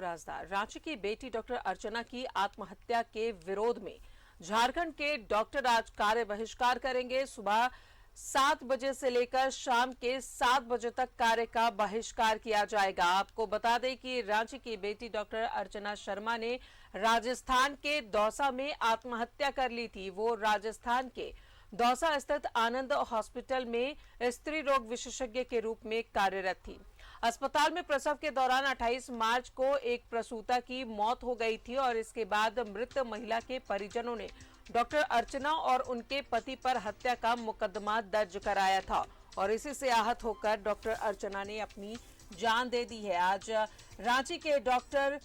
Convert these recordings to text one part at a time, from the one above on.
राजदार। रांची की बेटी डॉक्टर अर्चना की आत्महत्या के विरोध में झारखंड के डॉक्टर आज कार्य बहिष्कार करेंगे। सुबह 7 बजे से लेकर शाम के 7 बजे तक कार्य का बहिष्कार किया जाएगा। आपको बता दें कि रांची की बेटी डॉक्टर अर्चना शर्मा ने राजस्थान के दौसा में आत्महत्या कर ली थी। वो राजस्थान के दौसा स्थित आनंद हॉस्पिटल में स्त्री रोग विशेषज्ञ के रूप में कार्यरत थी। अस्पताल में प्रसव के दौरान 28 मार्च को एक प्रसूता की मौत हो गई थी और इसके बाद मृत महिला के परिजनों ने डॉक्टर अर्चना और उनके पति पर हत्या का मुकदमा दर्ज कराया था और इसी से आहत होकर डॉक्टर अर्चना ने अपनी जान दे दी है। आज रांची के डॉक्टर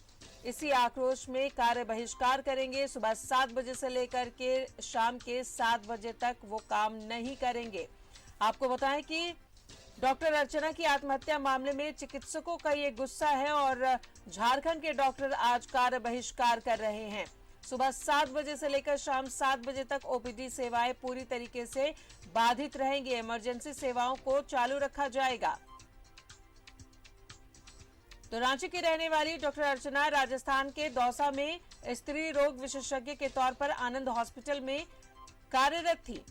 इसी आक्रोश में कार्य बहिष्कार करेंगे। सुबह 7 बजे से लेकर के शाम के 7 बजे तक वो काम नहीं करेंगे। आपको बताएं कि डॉक्टर अर्चना की आत्महत्या मामले में चिकित्सकों का ये गुस्सा है और झारखंड के डॉक्टर आज कार्य बहिष्कार कर रहे हैं। सुबह 7 बजे से लेकर शाम 7 बजे तक ओपीडी सेवाएं पूरी तरीके से बाधित रहेंगी। इमरजेंसी सेवाओं को चालू रखा जाएगा। तो रांची की रहने वाली डॉक्टर अर्चना राजस्थान के दौसा में स्त्री रोग विशेषज्ञ के तौर पर आनंद हॉस्पिटल में कार्यरत थी।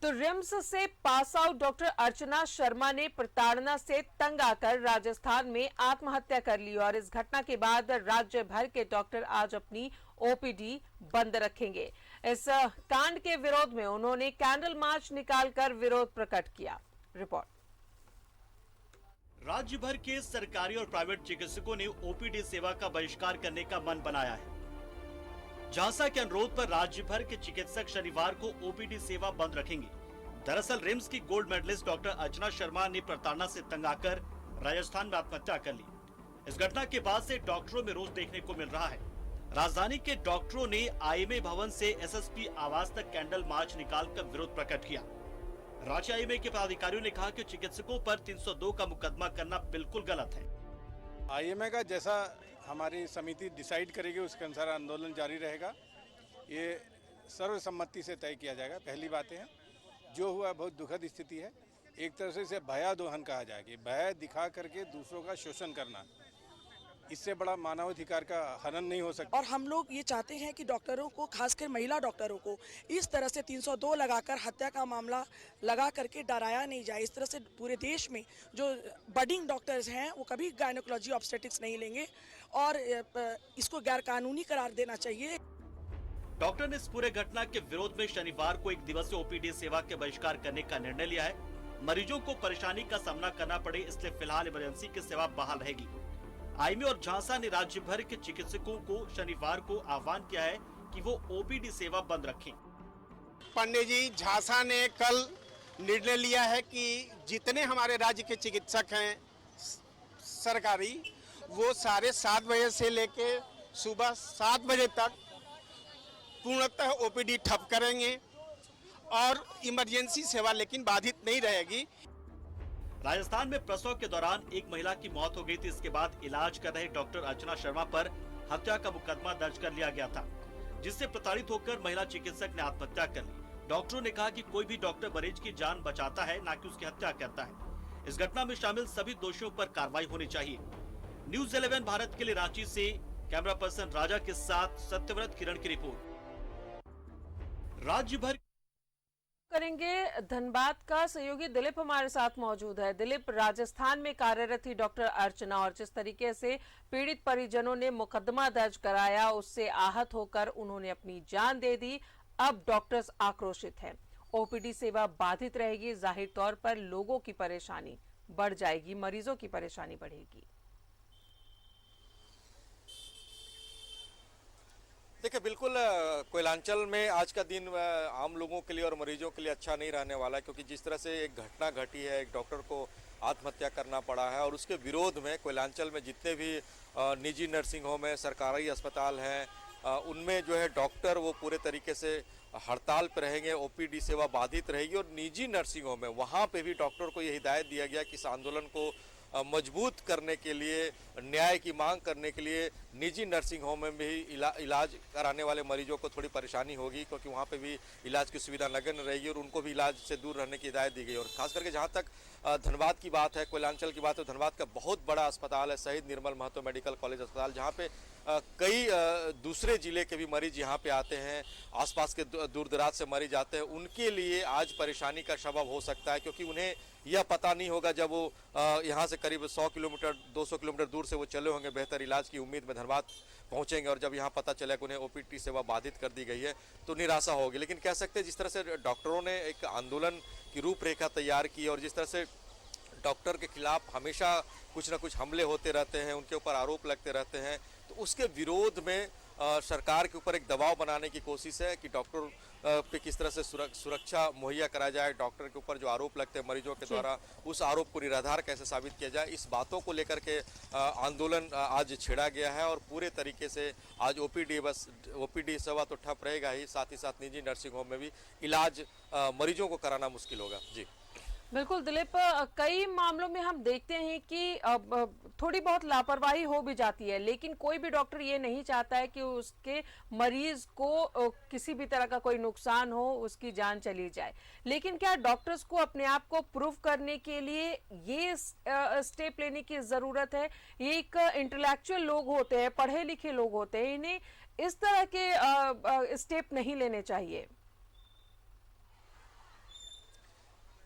तो रिम्स से pass out doctor Archana Sharma ने प्रताड़ना से तंग आकर राजस्थान में आत्महत्या कर ली और इस घटना के बाद राज्य भर के डॉक्टर आज अपनी ओपीडी बंद रखेंगे। इस कांड के विरोध में उन्होंने कैंडल मार्च निकालकर विरोध प्रकट किया। रिपोर्ट। राज्य भर के सरकारी और प्राइवेट चिकित्सकों ने ओपीडी सेवा का बहिष्कार करने का मन बनाया है। झांसा के अनुरोध पर राज्य भर के चिकित्सक शनिवार को ओपीडी सेवा बंद रखेंगे। दरअसल रिम्स की gold medallist doctor Archana Sharma ने प्रताड़ना से तंग आकर राजस्थान में आत्महत्या कर ली। इस घटना के बाद से डॉक्टरों में रोष देखने को मिल रहा है। राजधानी के डॉक्टरों ने आईएमए भवन से एसएसपी आवास तक कैंडल मार्च निकालकर विरोध प्रकट किया। रांची आईएमए के पदाधिकारियों ने कहा कि चिकित्सकों पर 302 का मुकदमा करना बिल्कुल गलत है। आईएमए का जैसा हमारी समिति डिसाइड करेगी उसके अनुसार आंदोलन जारी रहेगा। ये सर्वसम्मति से तय किया जाएगा। पहली बात है जो हुआ बहुत दुखद स्थिति है। एक तरह से इसे भयादोहन कहा जाएगा। भय दिखा करके दूसरों का शोषण करना, इससे बड़ा मानवाधिकार का हनन नहीं हो सकता। और हम लोग ये चाहते हैं कि डॉक्टरों को, खासकर महिला डॉक्टरों को इस तरह से 302 लगाकर हत्या का मामला लगा करके डराया नहीं जाए। इस तरह से पूरे देश में जो बडिंग डॉक्टर्स हैं वो कभी गायनोकोलॉजी ऑब्स्टेटिक्स नहीं लेंगे और इसको गैरकानूनी करार देना चाहिए। डॉक्टर ने इस पूरे घटना के विरोध में शनिवार को 1 दिवसीय ओपीडी सेवा के बहिष्कार करने का निर्णय लिया है। मरीजों को परेशानी का सामना करना पड़े इसलिए फिलहाल इमरजेंसी की सेवा बहाल रहेगी। आईएमए और झांसा ने राज्य भर के चिकित्सकों को शनिवार को आह्वान किया है कि वो ओपीडी सेवा बंद रखें। पंडित जी, झांसा ने कल निर्णय लिया है कि जितने हमारे राज्य के चिकित्सक हैं सरकारी, वो साढ़े 7 बजे से लेके सुबह 7 बजे तक पूर्णतः ओपीडी ठप करेंगे और इमरजेंसी सेवा लेकिन बाधित नहीं रहेगी। राजस्थान में प्रसव के दौरान एक महिला की मौत हो गई थी। इसके बाद इलाज कर रहे डॉक्टर अर्चना शर्मा पर हत्या का मुकदमा दर्ज कर लिया गया था, जिससे प्रताड़ित होकर महिला चिकित्सक ने आत्महत्या कर ली। डॉक्टरों ने कहा कि कोई भी डॉक्टर मरीज की जान बचाता है, न कि उसकी हत्या करता है। इस घटना में शामिल सभी दोषियों पर कार्रवाई होनी चाहिए। न्यूज 11 भारत के लिए रांची से कैमरा पर्सन राजा के साथ सत्यव्रत किरण की रिपोर्ट। राज्य भर करेंगे धनबाद का सहयोगी दिलीप हमारे साथ मौजूद है। दिलीप, राजस्थान में कार्यरत थी डॉक्टर अर्चना और जिस तरीके से पीड़ित परिजनों ने मुकदमा दर्ज कराया उससे आहत होकर उन्होंने अपनी जान दे दी। अब डॉक्टर्स आक्रोशित हैं। ओपीडी सेवा बाधित रहेगी। जाहिर तौर पर लोगों की परेशानी बढ़ जाएगी, मरीजों की परेशानी बढ़ेगी। देखिए, बिल्कुल कोयलांचल में आज का दिन आम लोगों के लिए और मरीजों के लिए अच्छा नहीं रहने वाला है, क्योंकि जिस तरह से एक घटना घटी है, एक डॉक्टर को आत्महत्या करना पड़ा है और उसके विरोध में कोयलांचल में जितने भी निजी नर्सिंग होम है, सरकारी अस्पताल हैं, उनमें जो है डॉक्टर वो पूरे तरीके से हड़ताल पर रहेंगे। ओपीडी सेवा बाधित रहेगी और निजी नर्सिंग होम है वहाँ पे भी डॉक्टर को ये हिदायत दिया गया कि इस आंदोलन को मजबूत करने के लिए, न्याय की मांग करने के लिए निजी नर्सिंग होम में भी इलाज कराने वाले मरीजों को थोड़ी परेशानी होगी, क्योंकि वहाँ पे भी इलाज की सुविधा नगण्य रहेगी और उनको भी इलाज से दूर रहने की हिदायत दी गई। और खास करके जहाँ तक धनबाद की बात है, कोयलांचल की बात है, धनबाद का बहुत बड़ा अस्पताल है शहीद निर्मल महतो मेडिकल कॉलेज अस्पताल, जहाँ पे कई दूसरे जिले के भी मरीज यहाँ पे आते हैं, आसपास के दूर दराज से मरीज आते हैं। उनके लिए आज परेशानी का सबब हो सकता है, क्योंकि उन्हें यह पता नहीं होगा जब वो यहाँ से करीब 100 किलोमीटर 200 किलोमीटर दूर से वो चले होंगे बेहतर इलाज की उम्मीद में धनबाद पहुँचेंगे, और जब यहाँ पता चला कि उन्हें ओपीडी सेवा बाधित कर दी गई है तो निराशा होगी। लेकिन कह सकते हैं जिस तरह से डॉक्टरों ने एक आंदोलन की रूपरेखा तैयार की और जिस तरह से डॉक्टर के खिलाफ हमेशा कुछ ना कुछ हमले होते रहते हैं, उनके ऊपर आरोप लगते रहते हैं, तो उसके विरोध में सरकार के ऊपर एक दबाव बनाने की कोशिश है कि डॉक्टर पे किस तरह से सुरक्षा मुहैया कराया जाए, डॉक्टर के ऊपर जो आरोप लगते हैं मरीजों के द्वारा उस आरोप को निराधार कैसे साबित किया जाए, इस बातों को लेकर के आंदोलन आज छेड़ा गया है। और पूरे तरीके से आज ओपीडी सेवा तो ठप रहेगा ही, साथ ही साथ निजी नर्सिंग होम में भी इलाज मरीजों को कराना मुश्किल होगा। जी बिल्कुल दिलीप, कई मामलों में हम देखते हैं कि थोड़ी बहुत लापरवाही हो भी जाती है, लेकिन कोई भी डॉक्टर ये नहीं चाहता है कि उसके मरीज को किसी भी तरह का कोई नुकसान हो, उसकी जान चली जाए। लेकिन क्या डॉक्टर्स को अपने आप को प्रूव करने के लिए ये स्टेप लेने की जरूरत है? ये एक इंटेलेक्चुअल लोग होते हैं, पढ़े लिखे लोग होते हैं, इन्हें इस तरह के स्टेप नहीं लेने चाहिए।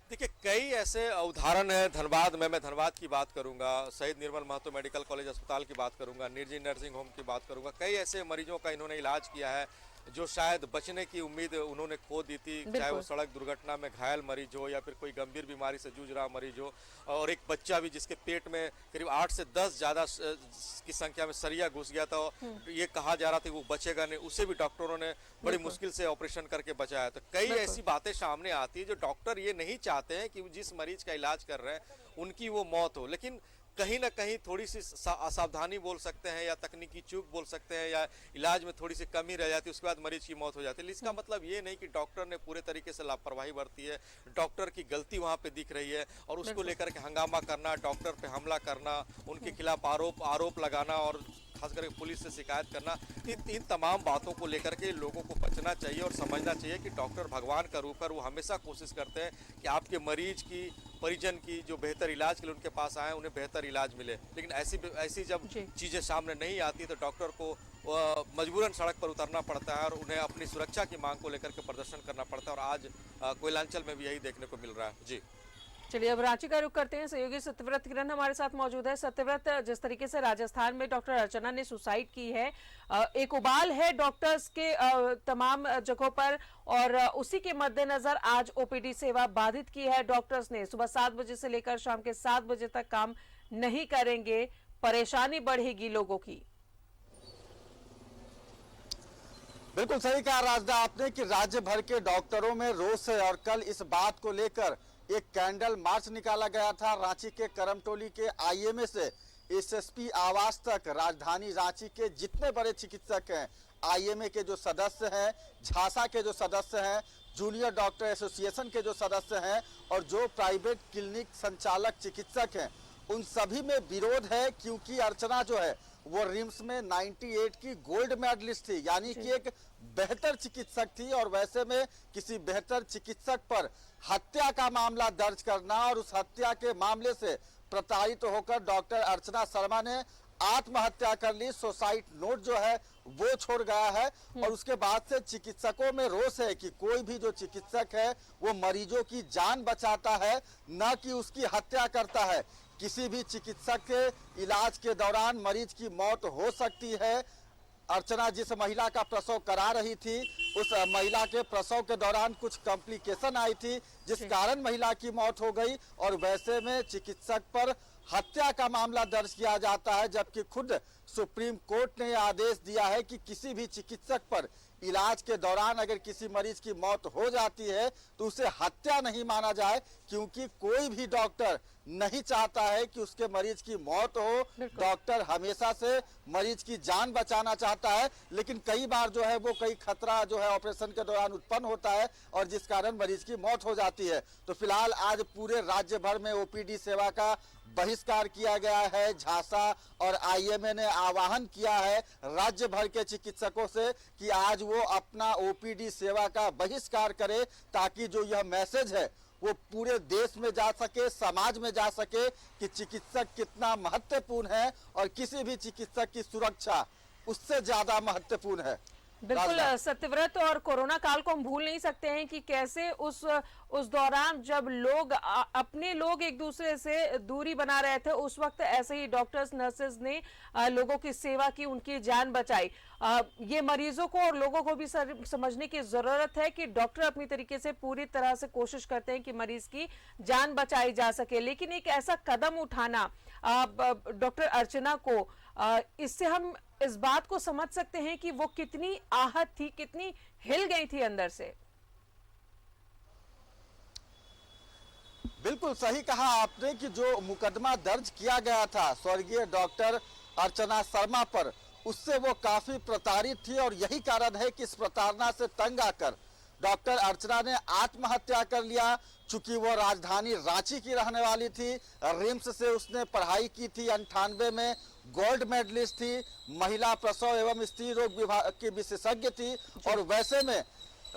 देखिए, कई ऐसे उदाहरण हैं धनबाद में, मैं धनबाद की बात करूंगा, शहीद निर्मल महतो मेडिकल कॉलेज अस्पताल की बात करूंगा, निजी नर्सिंग होम की बात करूंगा। कई ऐसे मरीजों का इन्होंने इलाज किया है जो शायद बचने की उम्मीद उन्होंने खो दी थी, चाहे वो सड़क दुर्घटना में घायल मरीज हो या फिर कोई गंभीर बीमारी से जूझ रहा मरीज हो, और एक बच्चा भी जिसके पेट में करीब 8 से 10 ज़्यादा की संख्या में सरिया घुस गया था, ये कहा जा रहा था कि वो बचेगा नहीं, उसे भी डॉक्टरों ने बड़ी मुश्किल से ऑपरेशन करके बचाया। तो कई ऐसी बातें सामने आती है जो डॉक्टर ये नहीं चाहते हैं कि जिस मरीज का इलाज कर रहे हैं उनकी वो मौत हो, लेकिन कहीं ना कहीं थोड़ी सी असावधानी बोल सकते हैं या तकनीकी चूक बोल सकते हैं या इलाज में थोड़ी सी कमी रह जाती है, उसके बाद मरीज की मौत हो जाती है। इसका मतलब ये नहीं कि डॉक्टर ने पूरे तरीके से लापरवाही बरती है, डॉक्टर की गलती वहाँ पे दिख रही है और उसको लेकर के हंगामा करना, डॉक्टर पे हमला करना, उनके खिलाफ आरोप लगाना और खास करके पुलिस से शिकायत करना, इन तमाम बातों को लेकर के लोगों को बचना चाहिए और समझना चाहिए कि डॉक्टर भगवान का रूप है। वो हमेशा कोशिश करते हैं कि आपके मरीज की, परिजन की जो बेहतर इलाज के लिए उनके पास आए उन्हें बेहतर इलाज मिले। लेकिन ऐसी जब चीज़ें सामने नहीं आती तो डॉक्टर को मजबूरन सड़क पर उतरना पड़ता है और उन्हें अपनी सुरक्षा की मांग को लेकर के प्रदर्शन करना पड़ता है, और आज कोयलांचल में भी यही देखने को मिल रहा है। जी चलिए अब रांची का रुख करते हैं। सहयोगी सत्यव्रत किरण हमारे साथ मौजूद है। सत्यव्रत, जिस तरीके से राजस्थान में डॉक्टर अर्चना ने सुसाइड की है, एक उबाल है डॉक्टर्स के तमाम जगहों पर, और उसी के मद्देनजर आज ओपीडी सेवा बाधित की है। डॉक्टर्स ने सुबह 7 बजे से लेकर शाम के 7 बजे तक काम नहीं करेंगे, परेशानी बढ़ेगी लोगों की। बिल्कुल सही कहा राजदा आपने कि राज्य भर के डॉक्टरों में रोष है, और कल इस बात को लेकर एक कैंडल मार्च निकाला गया था। रांची के करमटोली के आईएमए से एसएसपी आवास तक राजधानी रांची के जितने बड़े चिकित्सक हैं, आईएमए के जो सदस्य हैं, झांसा के जो सदस्य हैं, जूनियर डॉक्टर एसोसिएशन के जो सदस्य हैं और जो प्राइवेट क्लिनिक संचालक चिकित्सक हैं, उन सभी में विरोध है, क्योंकि अर्चना जो है वो रिम्स में 98 की गोल्ड मेडलिस्ट थी, यानी कि एक बेहतर चिकित्सक थी, और वैसे में किसी बेहतर चिकित्सक पर हत्या का मामला दर्ज करना और उस हत्या के मामले से प्रताड़ित होकर डॉक्टर अर्चना शर्मा ने आत्महत्या कर ली। सुसाइड नोट जो है वो छोड़ गया है, और उसके बाद से चिकित्सकों में रोष है कि कोई भी जो चिकित्सक है वो मरीजों की जान बचाता है, न कि उसकी हत्या करता है। किसी भी चिकित्सक के इलाज के दौरान मरीज की मौत हो सकती है। अर्चना जिस महिला का प्रसव करा रही थी, उस महिला के प्रसव के दौरान कुछ कॉम्प्लिकेशन आई थी, जिस कारण महिला की मौत हो गई, और वैसे में चिकित्सक पर हत्या का मामला दर्ज किया जाता है, जबकि खुद सुप्रीम कोर्ट ने आदेश दिया है कि किसी भी चिकित्सक पर इलाज के दौरान अगर किसी मरीज की मौत हो जाती है तो उसे हत्या नहीं माना जाए, क्योंकि कोई भी डॉक्टर नहीं चाहता है कि उसके मरीज की मौत हो। डॉक्टर हमेशा से मरीज की जान बचाना चाहता है, लेकिन कई बार जो है वो कई खतरा जो है ऑपरेशन के दौरान उत्पन्न होता है और जिस कारण मरीज की मौत हो जाती है। तो फिलहाल आज पूरे राज्य भर में ओपीडी सेवा का बहिष्कार किया गया है। झांसा और आईएमए ने आह्वान किया है राज्य भर के चिकित्सकों से कि आज वो अपना ओपीडी सेवा का बहिष्कार करे, ताकि जो यह मैसेज है वो पूरे देश में जा सके, समाज में जा सके कि चिकित्सक कितना महत्वपूर्ण है और किसी भी चिकित्सक की सुरक्षा उससे ज्यादा महत्वपूर्ण है। बिल्कुल सत्यव्रत, और कोरोना काल को हम भूल नहीं सकते हैं कि कैसे उस दौरान जब लोग अपने लोग एक दूसरे से दूरी बना रहे थे, उस वक्त ऐसे ही डॉक्टर्स नर्सेज ने लोगों की सेवा की, उनकी जान बचाई। ये मरीजों को और लोगों को भी समझने की जरूरत है कि डॉक्टर अपनी तरीके से पूरी तरह से कोशिश करते हैं कि मरीज की जान बचाई जा सके, लेकिन एक ऐसा कदम उठाना डॉक्टर अर्चना को, इससे हम इस बात को समझ सकते हैं कि वो कितनी आहत थी, कितनी हिल गई थी अंदर से। बिल्कुल सही कहा आपने कि जो मुकदमा दर्ज किया गया था स्वर्गीय डॉक्टर अर्चना शर्मा पर, उससे वो काफी प्रताड़ित थी और यही कारण है कि इस प्रताड़ना से तंग आकर डॉक्टर अर्चना ने आत्महत्या कर लिया। चूंकि वो राजधानी रांची की रहने वाली थी, रिम्स से उसने पढ़ाई की थी, 98 में गोल्ड मेडलिस्ट थी, महिला प्रसव एवं स्त्री रोग विभाग की विशेषज्ञ थी, और वैसे में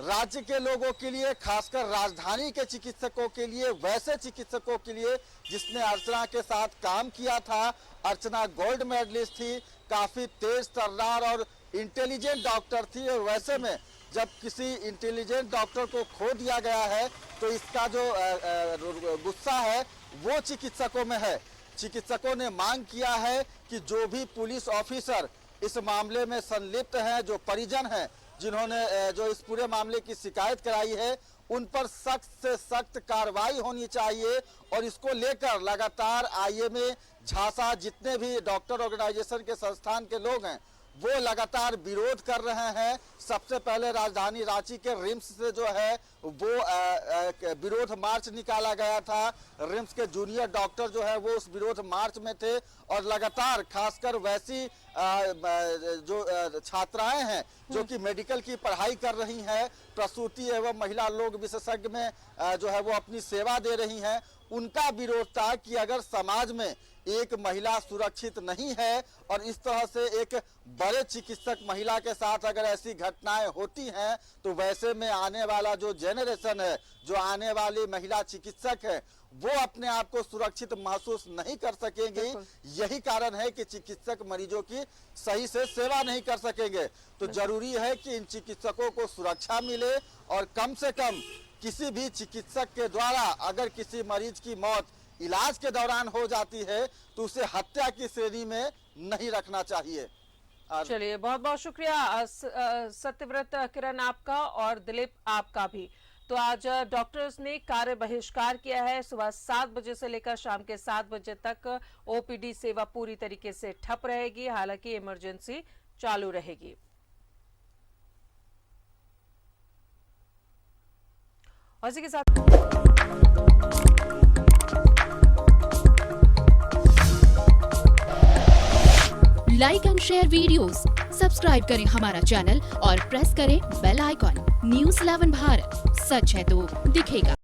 राज्य के लोगों के लिए, खासकर राजधानी के चिकित्सकों के लिए, वैसे चिकित्सकों के लिए जिसने अर्चना के साथ काम किया था, अर्चना गोल्ड मेडलिस्ट थी, काफी तेज तर्रार और इंटेलिजेंट डॉक्टर थी, और वैसे में जब किसी इंटेलिजेंट डॉक्टर को खो दिया गया है तो इसका जो गुस्सा है वो चिकित्सकों में है। चिकित्सकों ने मांग किया है कि जो भी पुलिस ऑफिसर इस मामले में संलिप्त हैं, जो परिजन हैं, जिन्होंने जो इस पूरे मामले की शिकायत कराई है, उन पर सख्त से सख्त कार्रवाई होनी चाहिए। और इसको लेकर लगातार आईएमए, झांसा, जितने भी डॉक्टर ऑर्गेनाइजेशन के संस्थान के लोग हैं वो लगातार विरोध कर रहे हैं। सबसे पहले राजधानी रांची के रिम्स से जो है वो विरोध मार्च निकाला गया था। रिम्स के जूनियर डॉक्टर जो है वो उस विरोध मार्च में थे, और लगातार खासकर वैसी जो छात्राएं हैं जो कि मेडिकल की पढ़ाई कर रही हैं, प्रसूति एवं महिला लोग विशेषज्ञ में जो है वो अपनी सेवा दे रही हैं, उनका विरोध था कि अगर समाज में एक महिला सुरक्षित नहीं है और इस तरह से एक बड़े चिकित्सक महिला के साथ अगर ऐसी घटनाएं होती हैं, तो वैसे में आने वाला जो जेनरेशन है, जो आने वाली महिला चिकित्सक है, वो अपने आप को सुरक्षित महसूस नहीं कर सकेंगे। यही कारण है कि चिकित्सक मरीजों की सही से सेवा नहीं कर सकेंगे। तो जरूरी है कि इन चिकित्सकों को सुरक्षा मिले, और कम से कम किसी भी चिकित्सक के द्वारा अगर किसी मरीज की मौत इलाज के दौरान हो जाती है तो उसे हत्या की श्रेणी में नहीं रखना चाहिए। चलिए, बहुत बहुत शुक्रिया सत्यव्रत किरण आपका, और दिलीप आपका भी। तो आज डॉक्टर्स ने कार्य बहिष्कार किया है। सुबह 7 बजे से लेकर शाम के 7 बजे तक ओपीडी सेवा पूरी तरीके से ठप रहेगी, हालांकि इमरजेंसी चालू रहेगी। और इसी के साथ like and share videos, subscribe करें हमारा चैनल और प्रेस करें बेल आइकॉन। न्यूज़ 11 भारत, सच है तो दिखेगा।